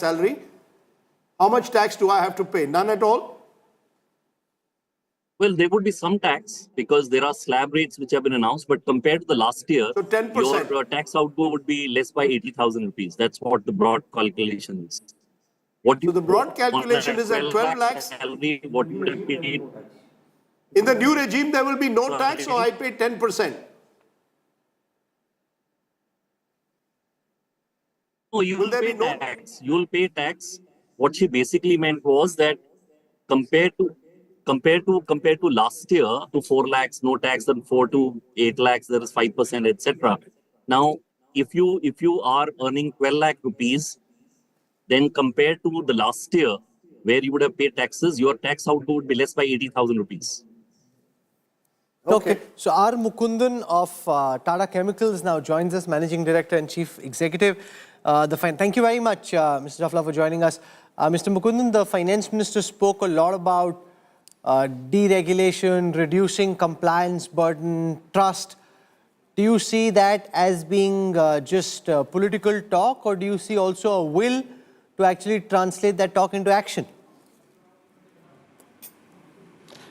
salary, how much tax do I have to pay? None at all? Well, there would be some tax because there are slab rates which have been announced, but compared to the last year, So 10%. your tax outgo would be less by 80,000 rupees. That's what the broad calculation is. So the broad calculation is at 12 lakhs. Salary, what you would have paid. In the new regime, there will be no tax, so I pay 10%. No, you will pay tax. You will pay tax. What she basically meant was that compared to last year, to 4 lakhs, no tax, and 4 to 8 lakhs, there is 5%, etc. Now, if you are earning 12 lakh rupees, then compared to the last year, where you would have paid taxes, your tax outgo would be less by 80,000 rupees. Okay. So R. Mukundan of Tata Chemicals now joins us, Managing Director and Chief Executive. Thank you very much, Mr. Jafla, for joining us. Mr. Mukundan, the Finance Minister spoke a lot about deregulation, reducing compliance burden, trust. Do you see that as being just political talk, or do you see also a will to actually translate that talk into action?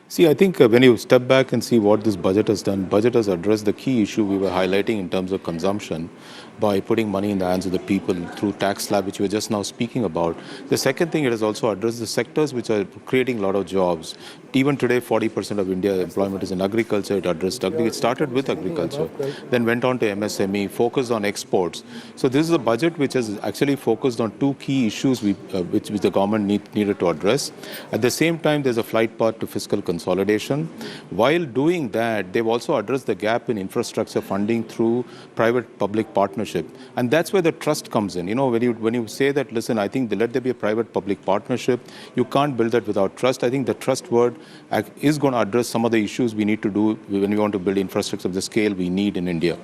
See, I think when you step back and see what this budget has done, budget has addressed the key issue we were highlighting in terms of consumption by putting money in the hands of the people through tax slab, which we were just now speaking about. The second thing, it has also addressed the sectors which are creating a lot of jobs. Even today, 40% of India's employment is in agriculture. It addressed it started with agriculture, then went on to MSME, focused on exports. So this is a budget which has actually focused on two key issues which the government needed to address. At the same time, there's a flight path to fiscal consolidation. While doing that, they've also addressed the gap in infrastructure funding through private-public partnership. And that's where the trust comes in. You know, when you say that, listen, I think let there be a private-public partnership, you can't build that without trust. I think the trust word is going to address some of the issues we need to do when we want to build infrastructure of the scale we need in India.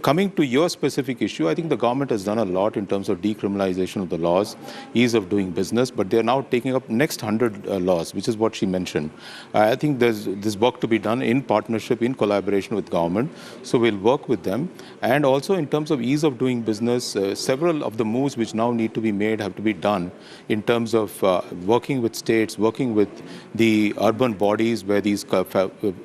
Coming to your specific issue, I think the government has done a lot in terms of decriminalization of the laws, ease of doing business, but they're now taking up next 100 laws, which is what she mentioned. I think there's this work to be done in partnership, in collaboration with government. So we'll work with them. And also in terms of ease of doing business, several of the moves which now need to be made have to be done in terms of working with states, working with the urban bodies where these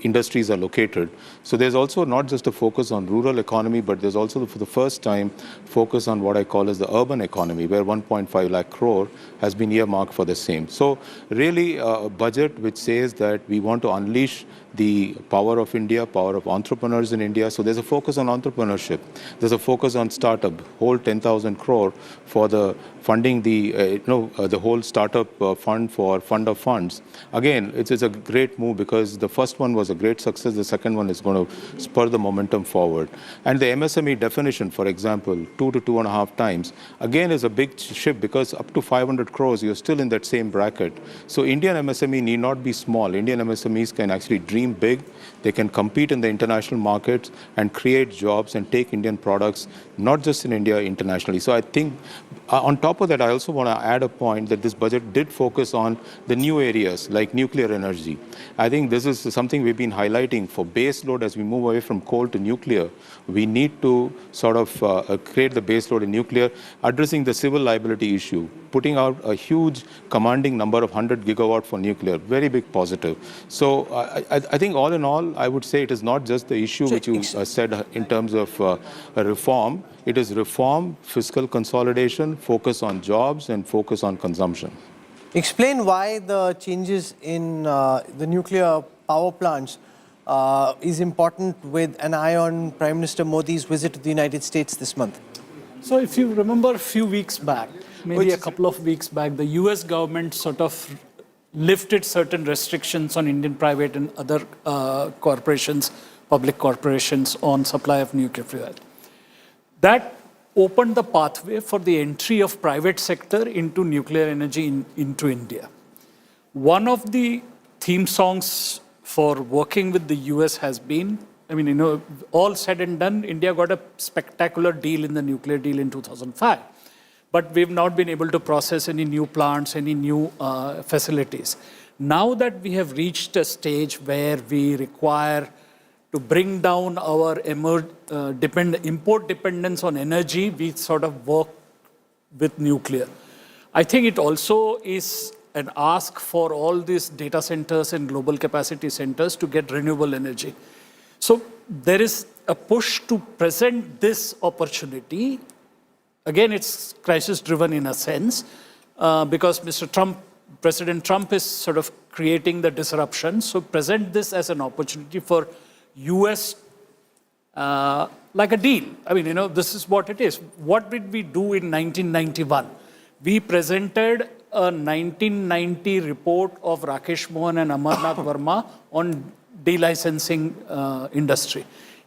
industries are located. So there's also not just a focus on rural economy, but there's also for the first time focus on what I call as the urban economy, where 1.5 lakh crore has been earmarked for the same. So really a budget which says that we want to unleash the power of India, power of entrepreneurs in India. So there's a focus on entrepreneurship. There's a focus on startup, whole 10,000 crore for the funding the whole startup fund for fund of funds. Again, it's a great move because the first one was a great success. The second one is going to spur the momentum forward. And the MSME definition, for example, 2 to 2.5 times, again is a big shift because up to 500 crores, you're still in that same bracket. So Indian MSME need not be small. Indian MSMEs can actually dream big. They can compete in the international markets and create jobs and take Indian products, not just in India, internationally. So I think on top of that, I also want to add a point that this budget did focus on the new areas like nuclear energy. I think this is something we've been highlighting for base load as we move away from coal to nuclear. We need to sort of create the base load in nuclear, addressing the civil liability issue, putting out a huge commanding number of 100 gigawatt for nuclear, very big positive. So I think all in all, I would say it is not just the issue which you said in terms of reform. It is reform, fiscal consolidation, focus on jobs and focus on consumption. Explain why the changes in the nuclear power plants is important with an eye on Prime Minister Modi's visit to the United States this month. So if you remember a few weeks back, maybe a couple of weeks back, the US government sort of lifted certain restrictions on Indian private and other corporations, public corporations on supply of nuclear fuel. That opened the pathway for the entry of private sector into nuclear energy into India. One of the theme songs for working with the US has been, all said and done, India got a spectacular deal in the nuclear deal in 2005. But we've not been able to process any new plants, any new facilities. Now that we have reached a stage where we require to bring down our import dependence on energy, we sort of work with nuclear. I think it also is an ask for all these data centers and global capacity centers to get renewable energy. So there is a push to present this opportunity. Again, it's crisis-driven in a sense, because President Trump is sort of creating the disruption. So present this as an opportunity for US, like a deal. I mean, this is what it is. What did we do in 1991? We presented a 1990 report of Rakesh Mohan and Amarnath Verma on delicensing industry.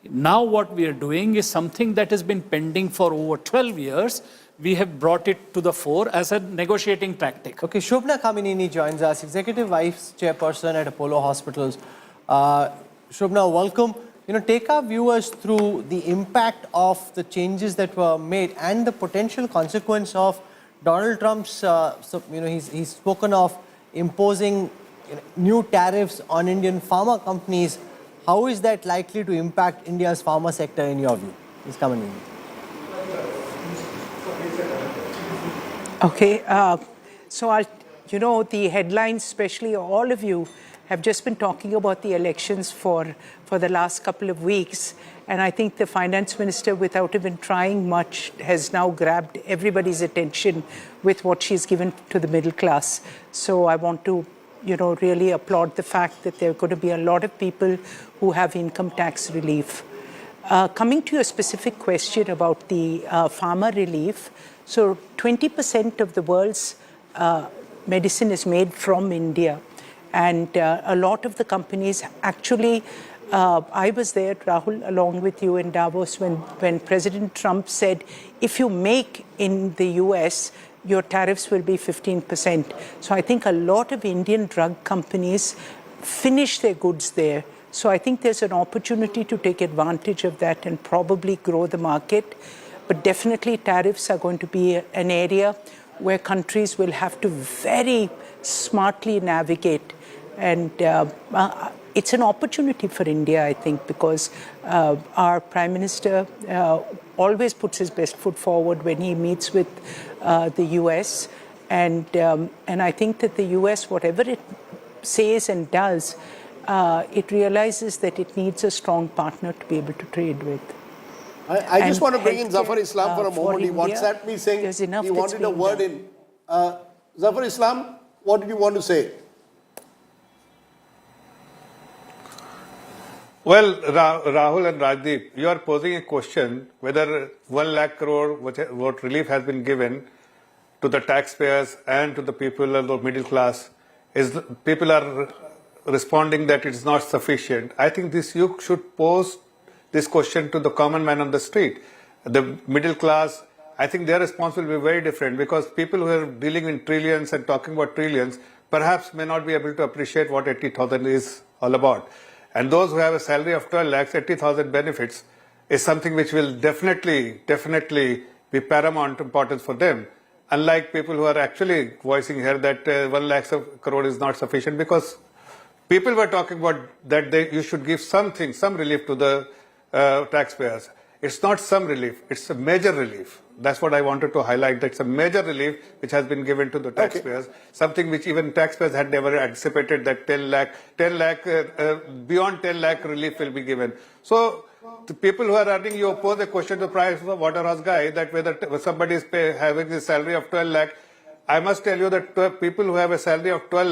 Now what we are doing is something that has been pending for over 12 years. We have brought it to the fore as a negotiating tactic. Okay, Shobna Kamineni joins us, Executive Vice Chairperson at Apollo Hospitals. Shobna, welcome. Take our viewers through the impact of the changes that were made and the potential consequence of Donald Trump's, he's spoken of imposing new tariffs on Indian pharma companies. How is that likely to impact India's pharma sector in your view? Ms. Kamineni. Okay, so the headlines, especially all of you, have just been talking about the elections for the last couple of weeks. And I think the finance minister, without even trying much, has now grabbed everybody's attention with what she's given to the middle class. So I want to, really applaud the fact that there are going to be a lot of people who have income tax relief. Coming to your specific question about the pharma relief, so 20% of the world's medicine is made from India. And a lot of the companies actually, I was there, Rahul, along with you in Davos when President Trump said, if you make in the US, your tariffs will be 15%. So I think a lot of Indian drug companies finish their goods there. So I think there's an opportunity to take advantage of that and probably grow the market. But definitely tariffs are going to be an area where countries will have to very smartly navigate. And it's an opportunity for India, I think, because our Prime Minister always puts his best foot forward when he meets with the US. And I think that the US, whatever it says and does, it realizes that it needs a strong partner to be able to trade with. I just want to bring in Zafar Islam for a moment. He WhatsApped me saying he wanted a word in. Zafar Islam, what did you want to say? Well, Rahul and Rajdeep, you are posing a question whether 1 lakh crore what relief has been given to the taxpayers and to the people of the middle class, people are responding that it is not sufficient. I think you should pose this question to the common man on the street. The middle class, I think their response will be very different, because people who are dealing in trillions and talking about trillions perhaps may not be able to appreciate what 80,000 is all about. And those who have a salary of 12 lakhs, 80,000 benefits is something which will definitely be paramount importance for them. Unlike people who are actually voicing here that 1 lakh crore is not sufficient, because people were talking about that you should give some relief to the taxpayers. It's not some relief, it's a major relief. That's what I wanted to highlight. That's a major relief which has been given to the taxpayers. Okay. Something which even taxpayers had never anticipated, that 10 lakh, beyond 10 lakh relief will be given. So the people who are earning, you pose a question to the price of Waterhouse guy that whether somebody is having a salary of 12 lakh. I must tell you that people who have a salary of 12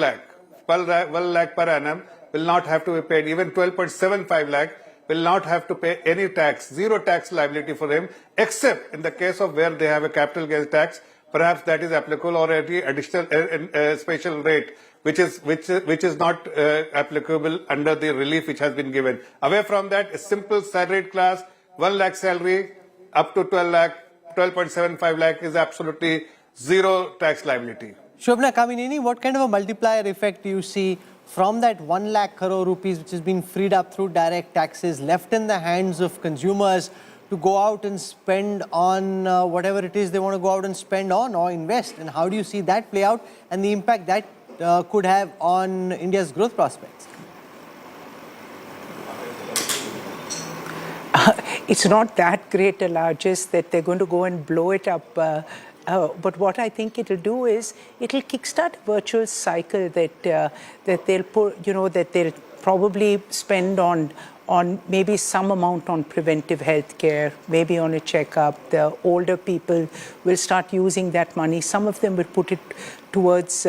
lakh per annum will not have to be paid. Even 12.75 lakh will not have to pay any tax, zero tax liability for them, except in the case of where they have a capital gains tax, perhaps that is applicable, or any additional special rate, which is not applicable under the relief which has been given. Away from that, a simple salaried class, 1 lakh salary up to 12.75 lakh is absolutely zero tax liability. Shobna Kamineni, what kind of a multiplier effect do you see from that 1 lakh crore rupees which has been freed up through direct taxes, left in the hands of consumers to go out and spend on whatever it is they want to go out and spend on or invest? And how do you see that play out and the impact that could have on India's growth prospects? It's not that great a largesse that they're going to go and blow it up but what I think it'll do is it'll kickstart a virtual cycle that they'll put, that they'll probably spend on maybe some amount on preventive health care, maybe on a checkup. The older people will start using that money. Some of them will put it towards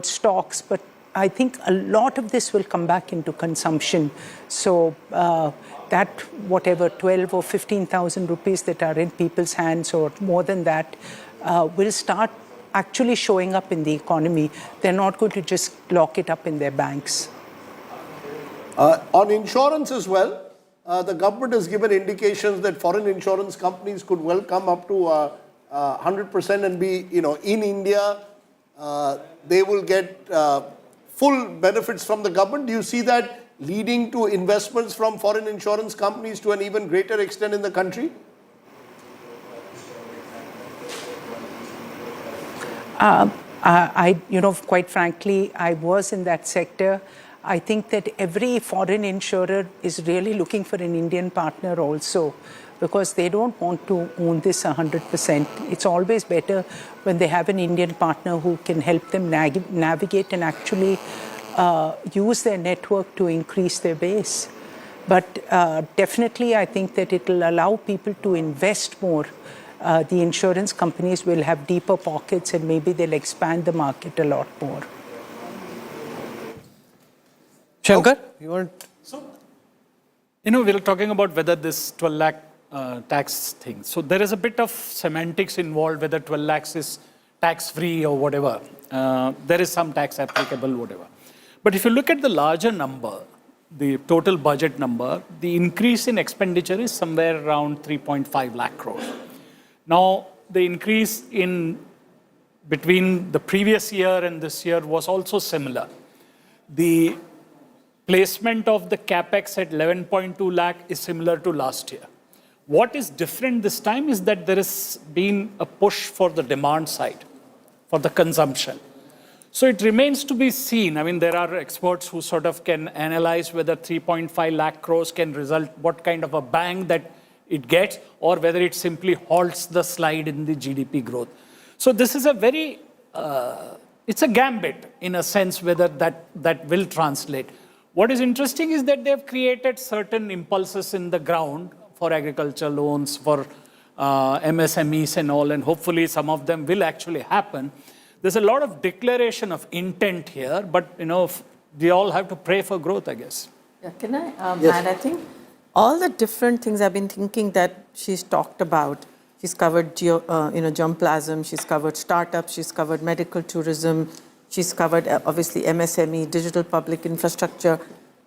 stocks, but I think a lot of this will come back into consumption. So that whatever 12 or 15,000 rupees that are in people's hands or more than that will start actually showing up in the economy. They're not going to just lock it up in their banks. On insurance as well, the government has given indications that foreign insurance companies could well come up to 100% and be, in India, they will get full benefits from the government. Do you see that leading to investments from foreign insurance companies to an even greater extent in the country? Quite frankly, I was in that sector. I think that every foreign insurer is really looking for an Indian partner also, because they don't want to own this 100%. It's always better when they have an Indian partner who can help them navigate and actually use their network to increase their base. But definitely, I think that it will allow people to invest more. The insurance companies will have deeper pockets and maybe they'll expand the market a lot more. Shankar, you want? So, we're talking about whether this 12 lakh tax thing. So there is a bit of semantics involved, whether 12 lakhs is tax-free or whatever. There is some tax applicable, whatever. But if you look at the larger number, the total budget number, the increase in expenditure is somewhere around 3.5 lakh crore. Now, the increase in between the previous year and this year was also similar. The placement of the capex at 11.2 lakh is similar to last year. What is different this time is that there has been a push for the demand side, for the consumption. So it remains to be seen. I mean, there are experts who sort of can analyze whether 3.5 lakh crores can result, what kind of a bang that it gets, or whether it simply halts the slide in the GDP growth. So this is a very, it's a gambit in a sense whether that will translate. What is interesting is that they've created certain impulses in the ground for agriculture loans, for MSMEs and all, and hopefully some of them will actually happen. There's a lot of declaration of intent here, but we all have to pray for growth, I guess. Yeah, can I add? I think all the different things I've been thinking that she's talked about. She's covered germplasm, she's covered startups, she's covered medical tourism, she's covered obviously MSME, digital public infrastructure.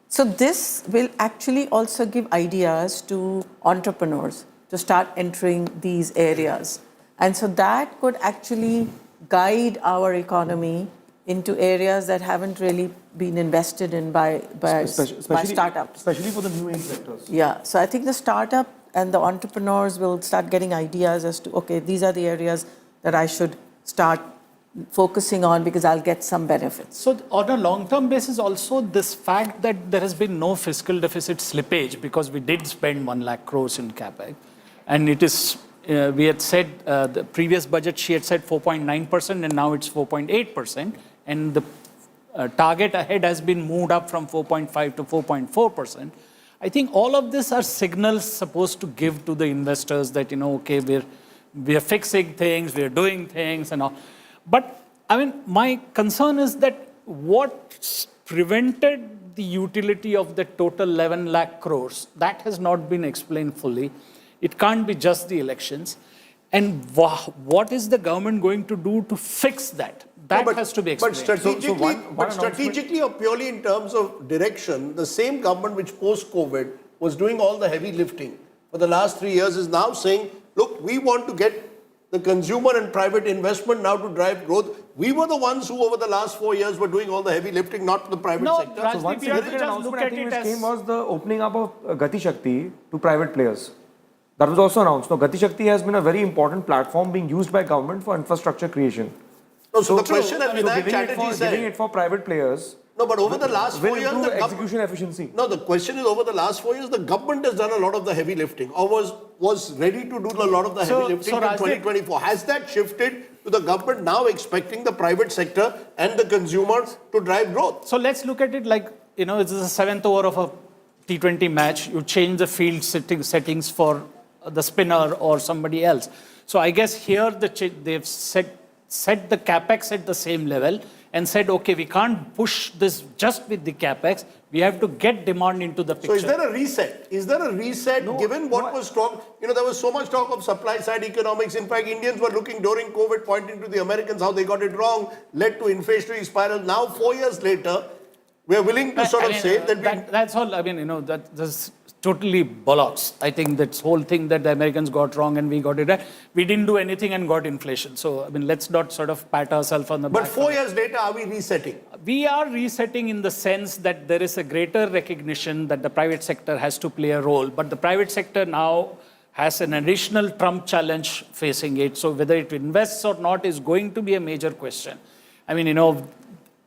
So this will actually also give ideas to entrepreneurs to start entering these areas. And so that could actually guide our economy into areas that haven't really been invested in by startups. Especially for the new age sectors. Yeah, so I think the startup and the entrepreneurs will start getting ideas as to, okay, these are the areas that I should start focusing on because I'll get some benefits. So on a long-term basis also, this fact that there has been no fiscal deficit slippage because we did spend 1 lakh crores in CapEx, and it is, we had said, the previous budget she had said 4.9% and now it's 4.8%, and the target ahead has been moved up from 4.5 to 4.4%. I think all of this are signals supposed to give to the investors that, okay, we're fixing things, we're doing things and all. But I mean, my concern is that what prevented the utility of the total 11 lakh crores, that has not been explained fully. It can't be just the elections. And what is the government going to do to fix that? That has to be explained. But strategically or purely in terms of direction, the same government which post-COVID was doing all the heavy lifting for the last 3 years is now saying, look, we want to get the consumer and private investment now to drive growth. We were the ones who over the last 4 years were doing all the heavy lifting, not the private sector. So one significant announcement I think which came was the opening up of Gati Shakti to private players. That was also announced. Now, Gati Shakti has been a very important platform being used by government for infrastructure creation. No, so the question that So Vinayak giving it Chatterjee said. giving it for private players No, but over the last will 4 years, improve the execution efficiency. No, the question is over the last 4 years, the government has done a lot of the heavy lifting or was ready to do a lot of the heavy lifting in 2024. Has that shifted to the government now expecting the private sector and the consumers to drive growth? So let's look at it like, it's the seventh over of a T20 match. You change the field settings for the spinner or somebody else. So I guess here they've set the capex at the same level and said, okay, we can't push this just with the capex. We have to get demand into the picture. So is there a reset? Is there a reset given what was talk? There was so much talk of supply side economics. In fact, Indians were looking during COVID, pointing to the Americans, how they got it wrong, led to inflationary spiral. Now, 4 years later, we are willing to say that that's all. That's totally bollocks. I think that whole thing that the Americans got wrong and we got it right. We didn't do anything and got inflation. So, let's not sort of pat ourselves on the back. But 4 years later, are we resetting? We are resetting in the sense that there is a greater recognition that the private sector has to play a role. But the private sector now has an additional Trump challenge facing it. So whether it invests or not is going to be a major question.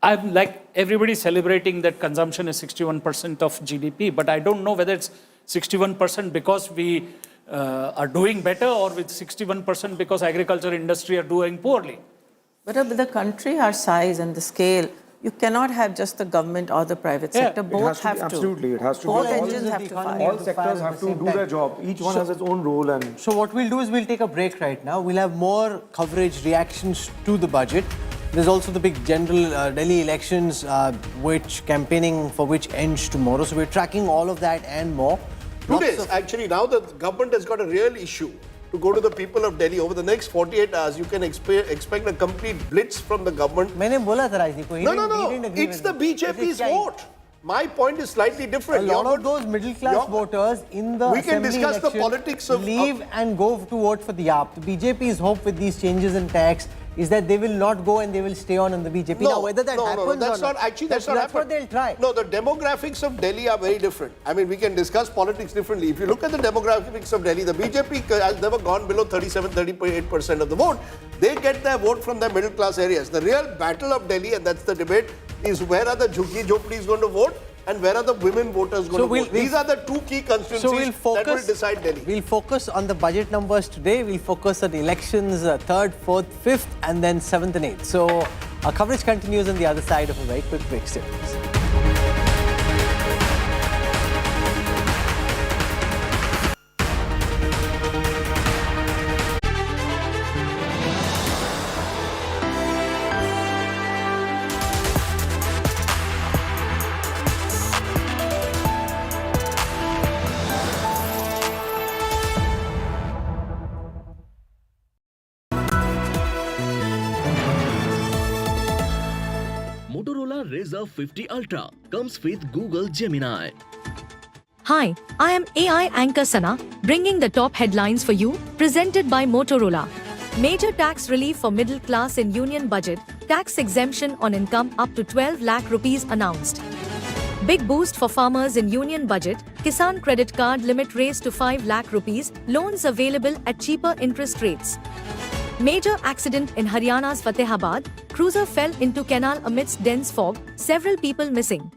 I'm like everybody celebrating that consumption is 61% of GDP, but I don't know whether it's 61% because we are doing better or with 61% because agriculture industry are doing poorly. But with the country our size and the scale, you cannot have just the government or the private sector. Both have to. Absolutely, it has to be. All engines have to fire. All sectors have to do their job. Each one has its own role. And so what we'll do is we'll take a break right now. We'll have more coverage, reactions to the budget. There's also the big general Delhi elections, which campaigning for which ends tomorrow. So we're tracking all of that and more. 2 days. Actually, now the government has got a real issue to go to the people of Delhi. Over the next 48 hours, you can expect a complete blitz from the government. मैंने बोला था राजदीप को. No. It's the BJP's vote. My point is slightly different. A lot of those middle class voters in the we can discuss the election politics of leave and go to vote for the AAP. The BJP's hope with these changes in tax is that they will not go and they will stay on in the BJP. No, now, whether that happens that's or not. Actually, that's not what they'll try. No, the demographics of Delhi are very different. We can discuss politics differently. If you look at the demographics of Delhi, the BJP has never gone below 38% of the vote. They get their vote from the middle class areas. The real battle of Delhi, and that's the debate, is where are the Jhuggi Jhopdis going to vote and where are the women voters going to vote. These are the two key constituencies that will decide Delhi. We'll focus on the budget numbers today. We'll focus on elections 3rd, 4th, 5th and then 7th and 8th. So our coverage continues on the other side of a very quick break. Stay with us. Motorola Razr 50 Ultra comes with Google Gemini. Hi, I am AI anchor Sana, bringing the top headlines for you, presented by Motorola. Major tax relief for middle class in union budget, tax exemption on income up to 12 lakh rupees announced. Big boost for farmers in union budget, Kisan credit card limit raised to 5 lakh rupees, loans available at cheaper interest rates. Major accident in Haryana's Fatehabad, cruiser fell into canal amidst dense fog, several people missing.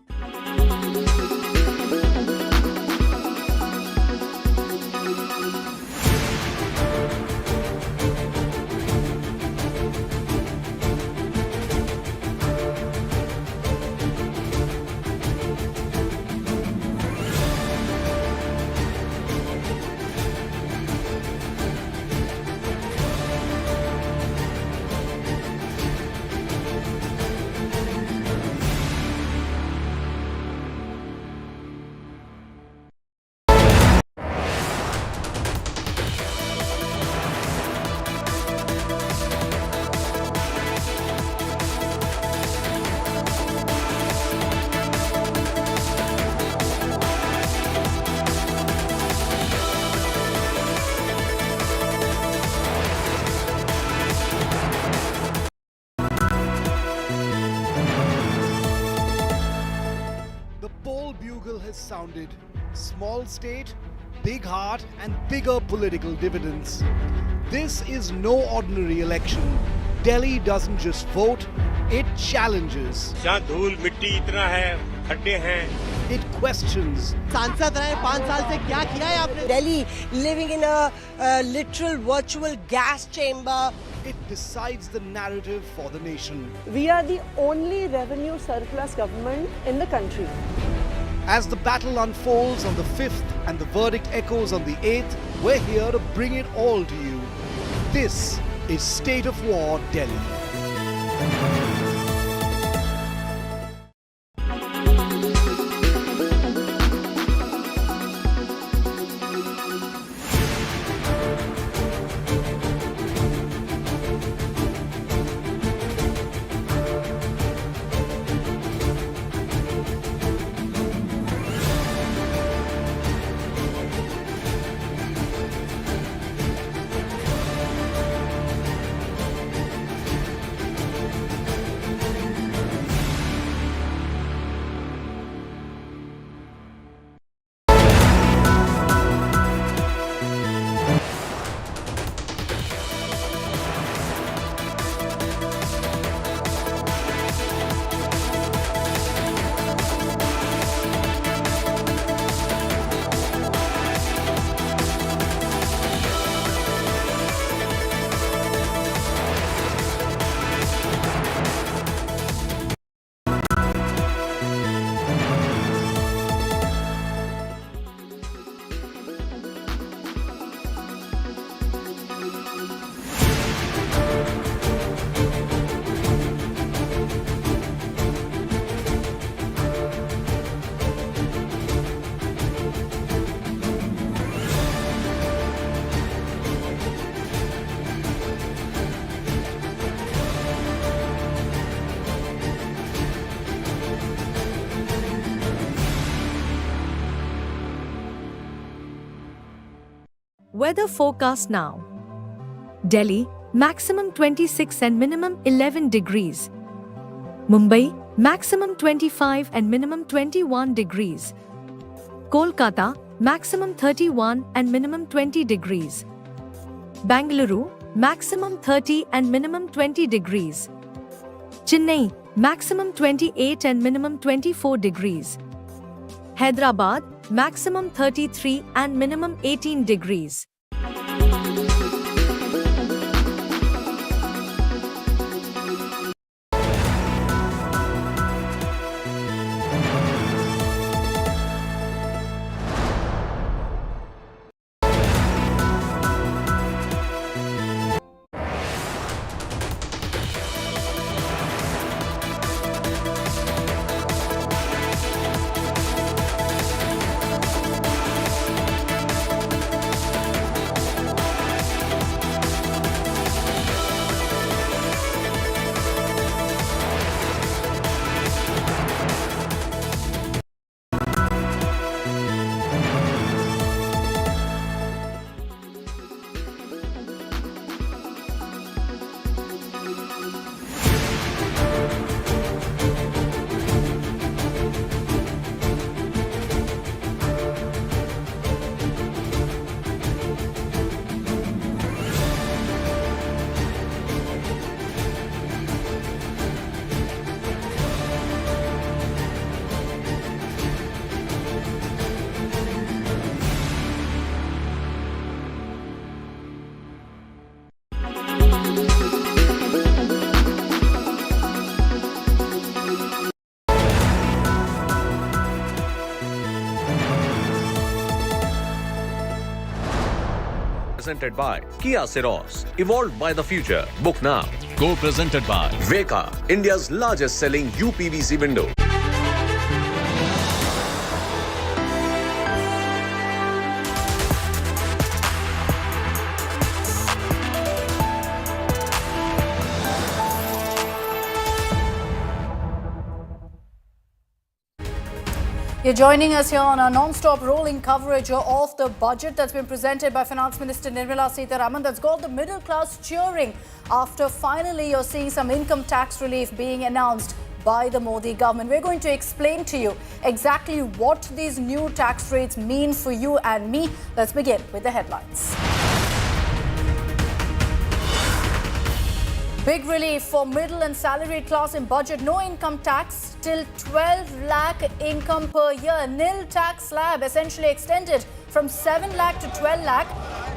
Sounded small state, big heart and bigger political dividends. This is no ordinary election. Delhi doesn't just vote, it challenges. जहाँ धूल मिट्टी इतना है, खड्डे हैं, it questions. सांसद रहे 5 साल से क्या किया है आपने? Delhi living in a literal virtual gas chamber. It decides the narrative for the nation. We are the only revenue surplus government in the country. As the battle unfolds on the 5th and the verdict echoes on the 8th, we're here to bring it all to you. This is State of War Delhi. Weather forecast now. Delhi, maximum 26 and minimum 11 degrees. Mumbai, maximum 25 and minimum 21 degrees. Kolkata, maximum 31 and minimum 20 degrees. Bangalore, maximum 30 and minimum 20 degrees. Chennai, maximum 28 and minimum 24 degrees. Hyderabad, maximum 33 and minimum 18 degrees. Presented by Kia Ceros, evolved by the future. Book now. Co-presented by Veka, India's largest selling UPVC window. You're joining us here on our non-stop rolling coverage of the budget that's been presented by Finance Minister Nirmala Sitharaman. That's got the middle class cheering after finally you're seeing some income tax relief being announced by the Modi government. We're going to explain to you exactly what these new tax rates mean for you and me. Let's begin with the headlines. Big relief for middle and salaried class in budget. No income tax till 12 lakh income per year. Nil tax slab essentially extended from 7 lakh to 12 lakh.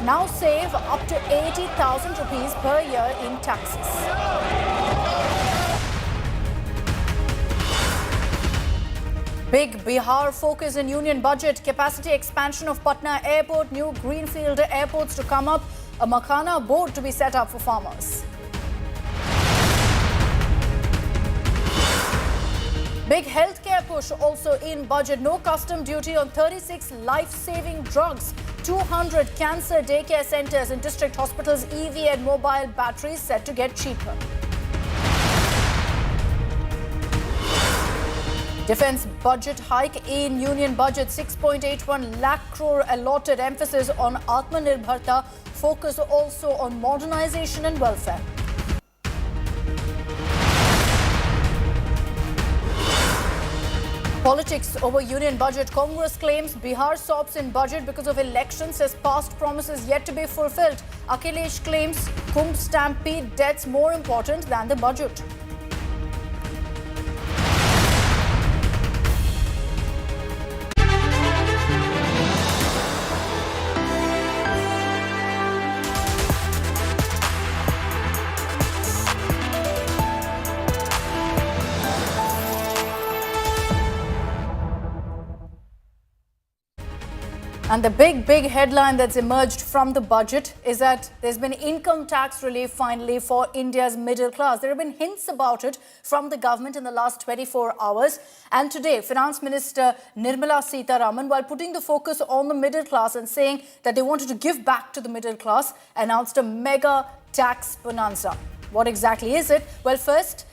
Now save up to 80,000 rupees per year in taxes. Big Bihar focus in union budget. Capacity expansion of Patna airport. New greenfield airports to come up. A Makhana board to be set up for farmers. Big healthcare push also in budget. No custom duty on 36 life-saving drugs. 200 cancer daycare centers in district hospitals. EV and mobile batteries set to get cheaper. Defence budget hike in union budget. 6.81 lakh crore allotted. Emphasis on Atmanirbharta. Focus also on modernisation and welfare. Politics over union budget. Congress claims Bihar sobs in budget because of elections, says past promises yet to be fulfilled. Akhilesh claims Kumbh stampede debts more important than the budget. And the big headline that's emerged from the budget is that there's been income tax relief finally for India's middle class. There have been hints about it from the government in the last 24 hours. And today, Finance Minister Nirmala Sitharaman, while putting the focus on the middle class and saying that they wanted to give back to the middle class, announced a mega tax bonanza. What exactly is it? Well, first,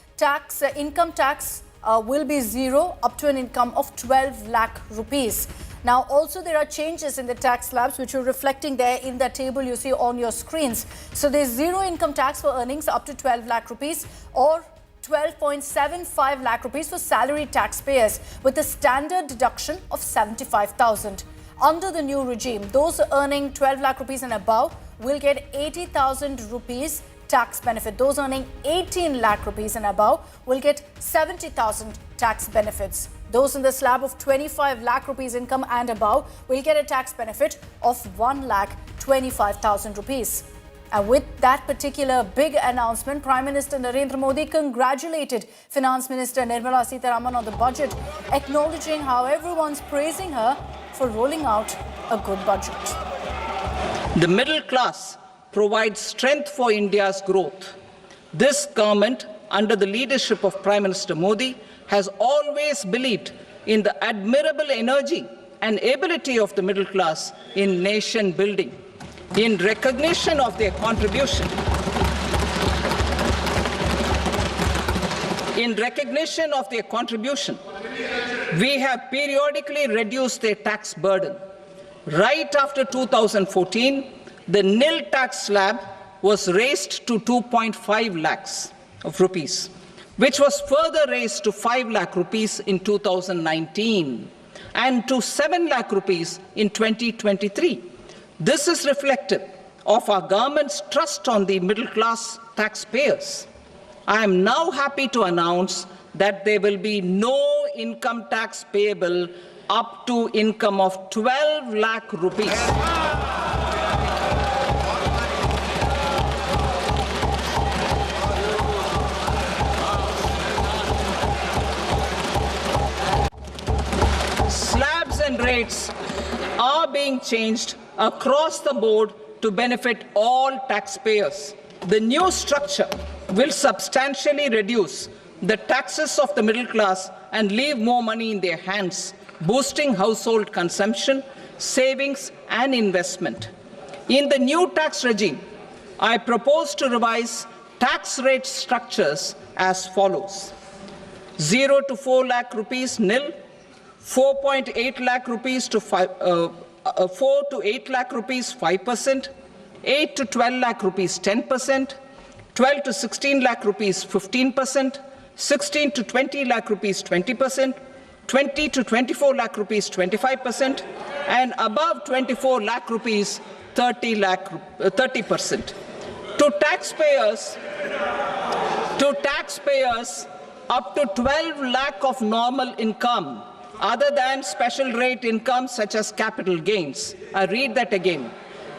income tax will be zero up to an income of 12 lakh rupees. Now, also there are changes in the tax slabs which are reflecting there in the table you see on your screens. So there's zero income tax for earnings up to 12 lakh rupees or 12.75 lakh rupees for salaried taxpayers with a standard deduction of 75,000. Under the new regime, those earning 12 lakh rupees and above will get 80,000 rupees tax benefit. Those earning 18 lakh rupees and above will get 70,000 tax benefits. Those in the slab of 25 lakh rupees income and above will get a tax benefit of 1,25,000 rupees. And with that particular big announcement, Prime Minister Narendra Modi congratulated Finance Minister Nirmala Sitharaman on the budget, acknowledging how everyone's praising her for rolling out a good budget. The middle class provides strength for India's growth. This government, under the leadership of Prime Minister Modi, has always believed in the admirable energy and ability of the middle class in nation building. In recognition of their contribution, we have periodically reduced their tax burden. Right after 2014, the nil tax slab was raised to 2.5 lakhs of rupees, which was further raised to 5 lakh rupees in 2019 and to 7 lakh rupees in 2023. This is reflective of our government's trust on the middle class taxpayers. I am now happy to announce that there will be no income tax payable up to income of 12 lakh rupees. Slabs and rates are being changed across the board to benefit all taxpayers. The new structure will substantially reduce the taxes of the middle class and leave more money in their hands, boosting household consumption, savings and investment. In the new tax regime, I propose to revise tax rate structures as follows: 0 to 4 lakh rupees nil, 4.8 lakh rupees to 4 to 8 lakh rupees 5%, 8 to 12 lakh rupees 10%, 12 to 16 lakh rupees 15%, 16 to 20 lakh rupees 20%, 20 to 24 lakh rupees 25%, and above 24 lakh rupees 30%. To To taxpayers up to 12 lakh of normal income, other than special rate income such as capital gains. I read that again.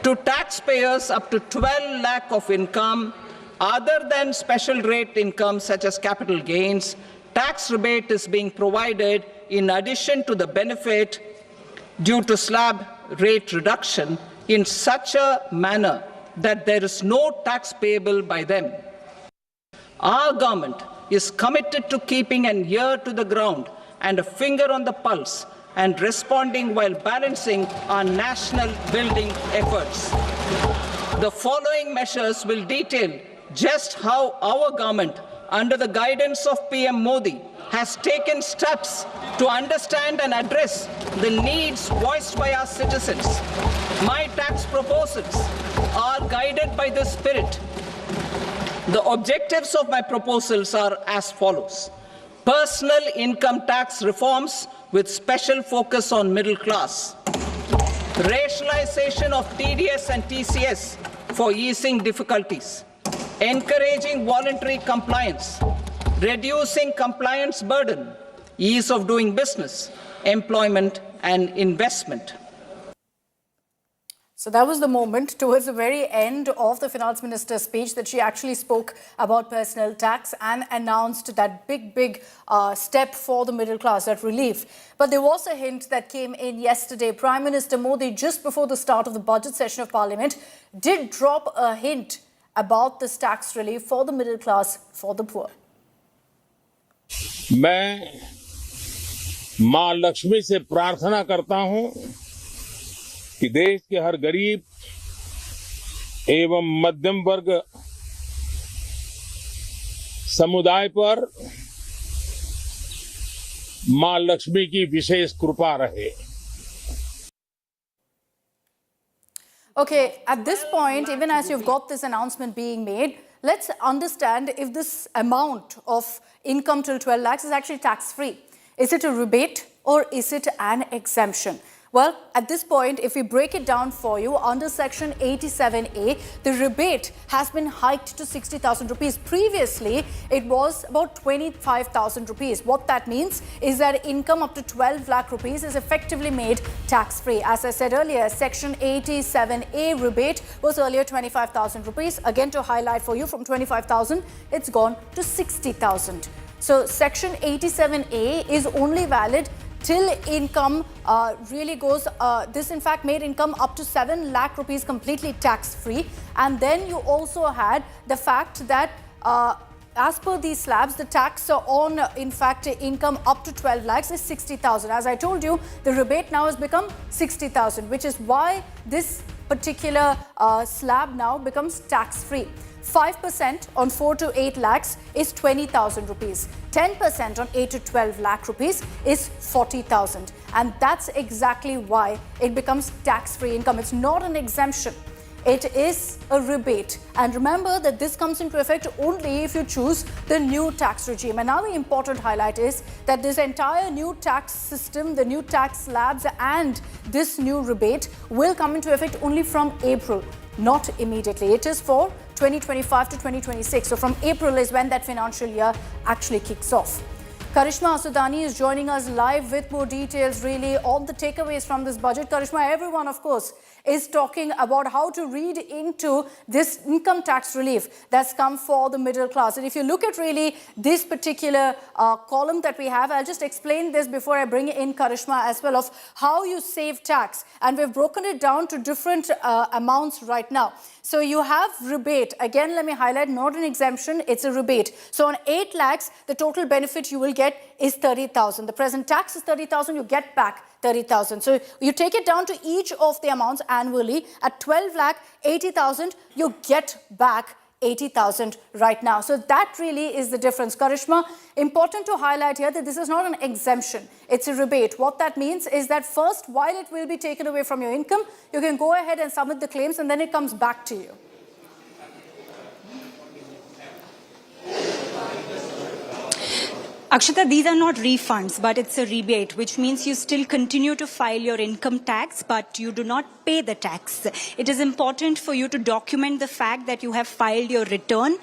To taxpayers up to 12 lakh of income, other than special rate income such as capital gains, tax rebate is being provided in addition to the benefit due to slab rate reduction in such a manner that there is no tax payable by them. Our government is committed to keeping an ear to the ground and a finger on the pulse and responding while balancing our national building efforts. The following measures will detail just how our government, under the guidance of PM Modi, has taken steps to understand and address the needs voiced by our citizens. My tax proposals are guided by this spirit. The objectives of my proposals are as follows. Personal income tax reforms with special focus on middle class. Rationalization of TDS and TCS for easing difficulties. Encouraging voluntary compliance. Reducing compliance burden. Ease of doing business. Employment and investment. So that was the moment towards the very end of the finance minister's speech that she actually spoke about personal tax and announced that big step for the middle class, that relief. But there was a hint that came in yesterday. Prime Minister Modi, just before the start of the budget session of Parliament, did drop a hint about this tax relief for the middle class, for the poor. मैं मां लक्ष्मी से प्रार्थना करता हूं कि देश के हर गरीब एवं मध्यम वर्ग समुदाय पर मां लक्ष्मी की विशेष कृपा रहे. Okay, at this point, even as you've got this announcement being made, let's understand if this amount of income till 12 lakhs is actually tax-free. Is it a rebate or is it an exemption? Well, at this point, if we break it down for you, under Section 87A, the rebate has been hiked to 60,000 rupees. Previously, it was about 25,000 rupees. What that means is that income up to 12 lakh rupees is effectively made tax-free. As I said earlier, Section 87A rebate was earlier 25,000 rupees. Again, to highlight for you, from 25,000, it's gone to 60,000. So, Section 87A is only valid till income really goes, this in fact made income up to 7 lakh rupees completely tax-free. And then you also had the fact that as per these slabs, the tax on, in fact, income up to 12 lakhs is 60,000. As I told you, the rebate now has become 60,000, which is why this particular slab now becomes tax-free. 5% on 4 to 8 lakhs is 20,000 rupees. 10% on 8 to 12 lakh rupees is 40,000. And that's exactly why it becomes tax-free income. It's not an exemption. It is a rebate. And remember that this comes into effect only if you choose the new tax regime. And now the important highlight is that this entire new tax system, the new tax slabs and this new rebate will come into effect only from April, not immediately. It is for 2025 to 2026. So from April is when that financial year actually kicks off. Karishma Asudani is joining us live with more details really on the takeaways from this budget. Karishma, everyone, of course, is talking about how to read into this income tax relief that's come for the middle class. And if you look at really this particular column that we have, I'll just explain this before I bring in Karishma as well, of how you save tax. And we've broken it down to different amounts right now. So you have rebate. Again, let me highlight, not an exemption, it's a rebate. So on 8 lakhs, the total benefit you will get is 30,000. The present tax is 30,000, you get back 30,000. So you take it down to each of the amounts annually. At 12 lakh, 80,000, you get back 80,000 right now. So that really is the difference. Karishma, important to highlight here that this is not an exemption. It's a rebate. What that means is that first, while it will be taken away from your income, you can go ahead and submit the claims and then it comes back to you. Akshata, these are not refunds, but it's a rebate, which means you still continue to file your income tax, but you do not pay the tax. It is important for you to document the fact that you have filed your return,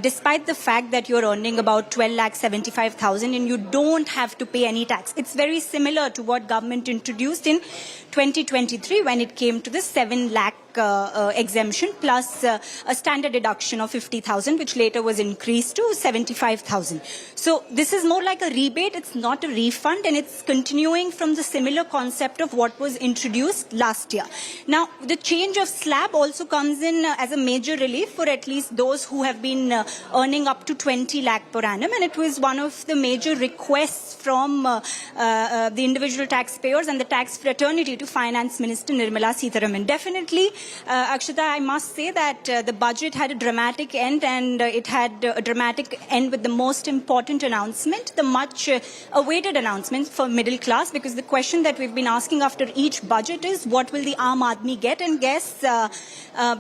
despite the fact that you're earning about 12,75,000 and you don't have to pay any tax. It's very similar to what government introduced in 2023 when it came to the 7 lakh exemption plus a standard deduction of 50,000, which later was increased to 75,000. So this is more like a rebate. It's not a refund, and it's continuing from the similar concept of what was introduced last year. Now, the change of slab also comes in as a major relief for at least those who have been earning up to 20 lakh per annum, and it was one of the major requests from the individual taxpayers and the tax fraternity to Finance Minister Nirmala Sitharaman. Definitely, Akshata, I must say that the budget had a dramatic end, and it had a dramatic end with the most important announcement, the much awaited announcement for middle class, because the question that we've been asking after each budget is what will the Aam Aadmi get? And guess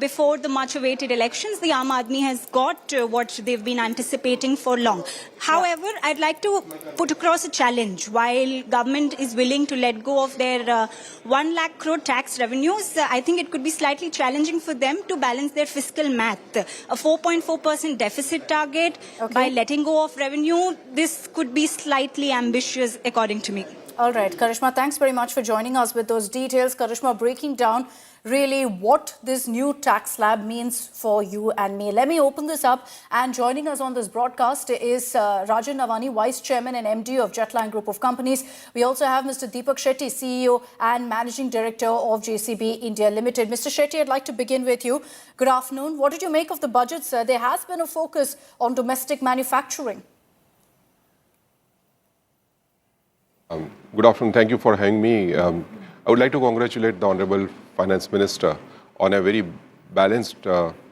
before the much awaited elections, the Aam Aadmi has got what they've been anticipating for long. However, I'd like to put across a challenge. While government is willing to let go of their 1 lakh crore tax revenues, I think it could be slightly challenging for them to balance their fiscal math. A 4.4% deficit target, by letting go of revenue, this could be slightly ambitious according to me. All right, Karishma, thanks very much for joining us with those details. Karishma, breaking down really what this new tax slab means for you and me. Let me open this up, and joining us on this broadcast is Rajan Navani, Vice Chairman and MD of Jetline Group of Companies. We also have Mr. Deepak Shetty, CEO and Managing Director of JCB India Limited. Mr. Shetty, I'd like to begin with you. Good afternoon. What did you make of the budget, sir? There has been a focus on domestic manufacturing. Good afternoon. Thank you for having me. I would like to congratulate the Honorable Finance Minister on a very balanced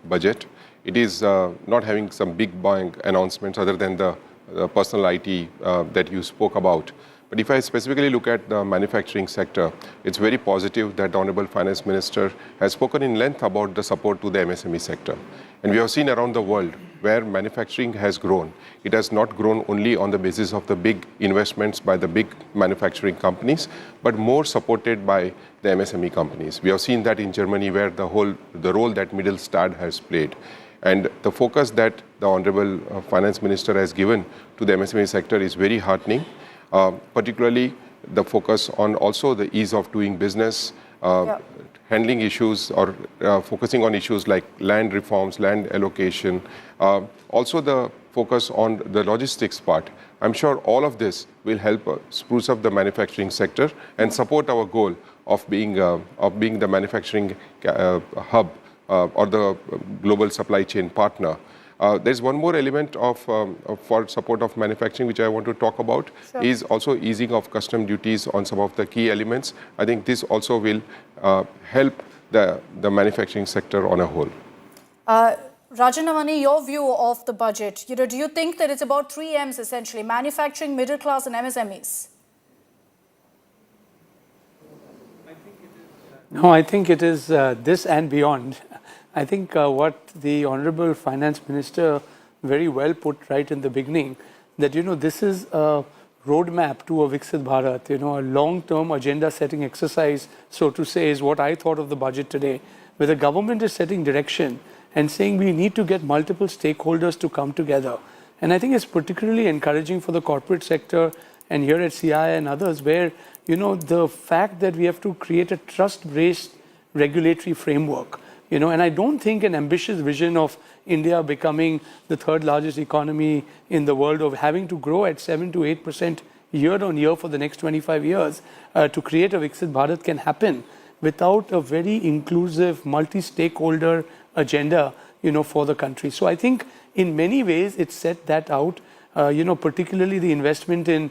budget. It is not having some big bang announcements other than the personal IT that you spoke about. But if I specifically look at the manufacturing sector, it's very positive that the Honorable Finance Minister has spoken in length about the support to the MSME sector. And we have seen around the world where manufacturing has grown. It has not grown only on the basis of the big investments by the big manufacturing companies, but more supported by the MSME companies. We have seen that in Germany, where the role that Mittelstand has played. And the focus that the Honorable Finance Minister has given to the MSME sector is very heartening. Particularly the focus on also the ease of doing business, handling issues or focusing on issues like land reforms, land allocation, also the focus on the logistics part. I'm sure all of this will help spruce up the manufacturing sector and support our goal of being the manufacturing hub or the global supply chain partner. There's one more element for support of manufacturing which I want to talk about, is also easing of custom duties on some of the key elements. I think this also will help the manufacturing sector on a whole. Rajan Navani, your view of the budget, do you think that it's about 3 M's essentially, manufacturing, middle class and MSMEs? No, I think it is this and beyond. I think what the Honorable Finance Minister very well put right in the beginning, that, this is a roadmap to a Viksit Bharat, a long-term agenda-setting exercise, so to say, is what I thought of the budget today, where the government is setting direction and saying we need to get multiple stakeholders to come together. And I think it's particularly encouraging for the corporate sector and here at CI and others, where, the fact that we have to create a trust-based regulatory framework. And I don't think an ambitious vision of India becoming the 3rd largest economy in the world, of having to grow at 7 to 8% year on year for the next 25 years to create a Viksit Bharat can happen without a very inclusive, multi-stakeholder agenda, for the country. So I think in many ways it set that out, particularly the investment in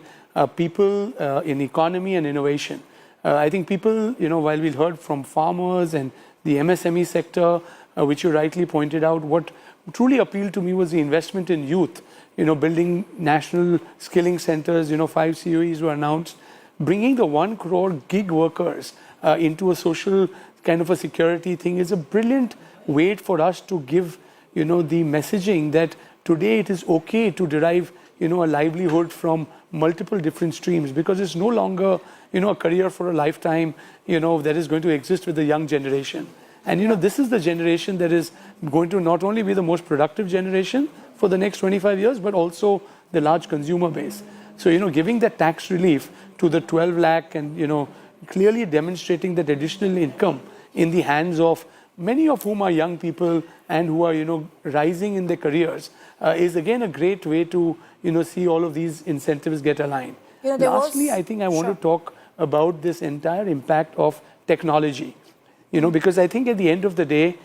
people, in economy and innovation. I think people, while we heard from farmers and the MSME sector, which you rightly pointed out, what truly appealed to me was the investment in youth, building national skilling centers, 5 COEs were announced, bringing the 1 crore gig workers into a social kind of a security thing is a brilliant way for us to give, the messaging that today it is okay to derive, a livelihood from multiple different streams, because it's no longer, a career for a lifetime, that is going to exist with the young generation. And, this is the generation that is going to not only be the most productive generation for the next 25 years, but also the large consumer base. So, giving that tax relief to the 12 lakh and, clearly demonstrating that additional income in the hands of many of whom are young people and who are, rising in their careers is again a great way to, see all of these incentives get aligned. Lastly, I think I want to talk about this entire impact of technology, because I think at the end of the day,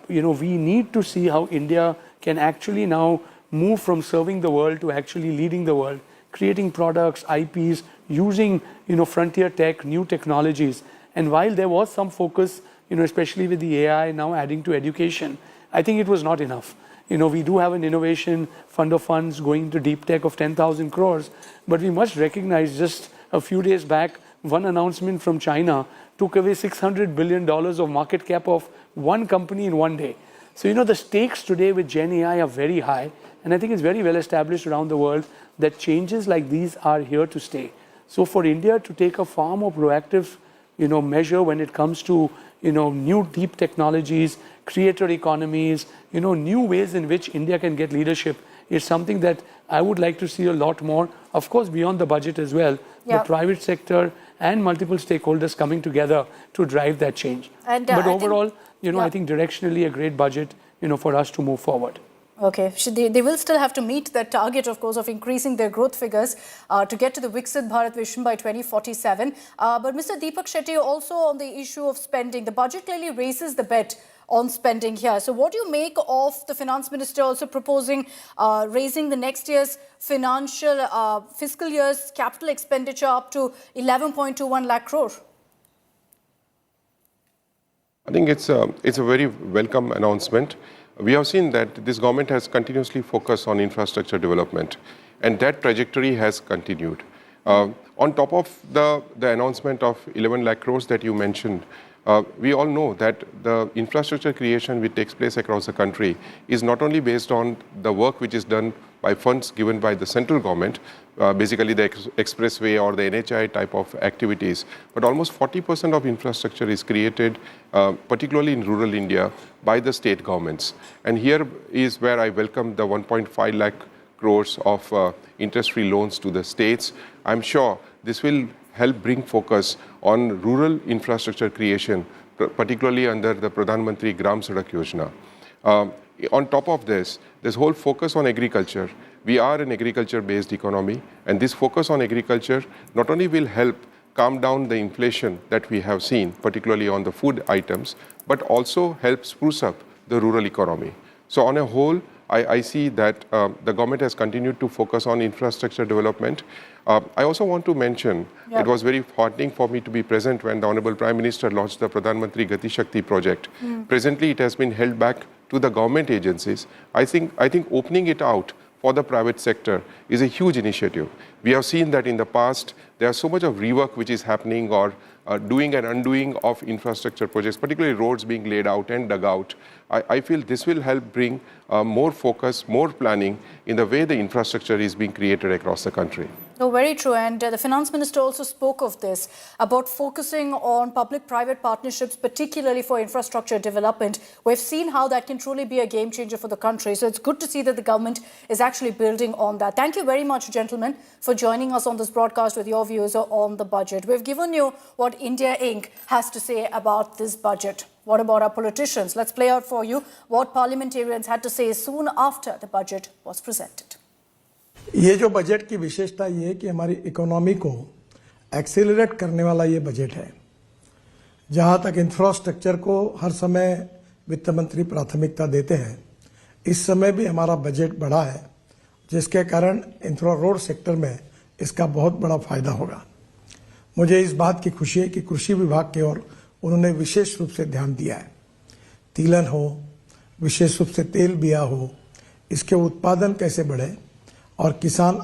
we need to see how India can actually now move from serving the world to actually leading the world, creating products, IPs, using, frontier tech, new technologies. And while there was some focus, especially with the AI now adding to education, I think it was not enough. We do have an innovation fund of funds going to deep tech of 10,000 crores, but we must recognize just a few days back, one announcement from China took away $600 billion of market cap of one company in one day. So, the stakes today with Gen AI are very high, and I think it's very well established around the world that changes like these are here to stay. So, for India to take a far more proactive, measure when it comes to, new deep technologies, creator economies, new ways in which India can get leadership is something that I would like to see a lot more, of course, beyond the budget as well, the private sector and multiple stakeholders coming together to drive that change. And, but overall, I think directionally a great budget, for us to move forward. Okay, they will still have to meet that target, of course, of increasing their growth figures to get to the Viksit Bharat vision by 2047. But Mr. Deepak Shetty, also on the issue of spending, the budget clearly raises the bet on spending here. So what do you make of the finance minister also proposing raising the next year's fiscal year's capital expenditure up to 11.21 lakh crore? I think it's a very welcome announcement. We have seen that this government has continuously focused on infrastructure development, and that trajectory has continued. On top of the announcement of 11 lakh crores that you mentioned, we all know that the infrastructure creation which takes place across the country is not only based on the work which is done by funds given by the central government, basically the expressway or the NHI type of activities, but almost 40% of infrastructure is created, particularly in rural India, by the state governments. And here is where I welcome the 1.5 lakh crores of interest-free loans to the states. I'm sure this will help bring focus on rural infrastructure creation, particularly under the Pradhan Mantri Gram Sadak Yojana. On top of this whole focus on agriculture. We are an agriculture-based economy, and this focus on agriculture not only will help calm down the inflation that we have seen, particularly on the food items, but also help spruce up the rural economy. So on a whole, I see that the government has continued to focus on infrastructure development. I also want to mention, it was very heartening for me to be present when the Honorable Prime Minister launched the Pradhan Mantri Gati Shakti project. Presently, it has been held back to the government agencies. I think opening it out for the private sector is a huge initiative. We have seen that in the past, there's so much of rework which is happening or doing and undoing of infrastructure projects, particularly roads being laid out and dug out. I feel this will help bring more focus, more planning in the way the infrastructure is being created across the country. No, very true. And the finance minister also spoke of this, about focusing on public-private partnerships, particularly for infrastructure development. We've seen how that can truly be a game changer for the country. So it's good to see that the government is actually building on that. Thank you very much, gentlemen, for joining us on this broadcast with your views on the budget. We've given you what India Inc. has to say about this budget. What about our politicians? Let's play out for you what parliamentarians had to say soon after the budget was presented. ये जो budget की विशेषता ये है कि हमारी economy को accelerate करने वाला ये बजट है। जहां तक इंफ्रास्ट्रक्चर को हर समय वित्त मंत्री प्राथमिकता देते हैं, इस समय भी हमारा बजट बढ़ा है, जिसके कारण इंफ्रा रोड सेक्टर में इसका बहुत बड़ा फायदा होगा। मुझे इस बात की खुशी है कि कृषि विभाग की ओर उन्होंने विशेष रूप से ध्यान दिया है। तिलहन हो, विशेष रूप से तेल बिया हो, इसके उत्पादन कैसे बढ़े और किसान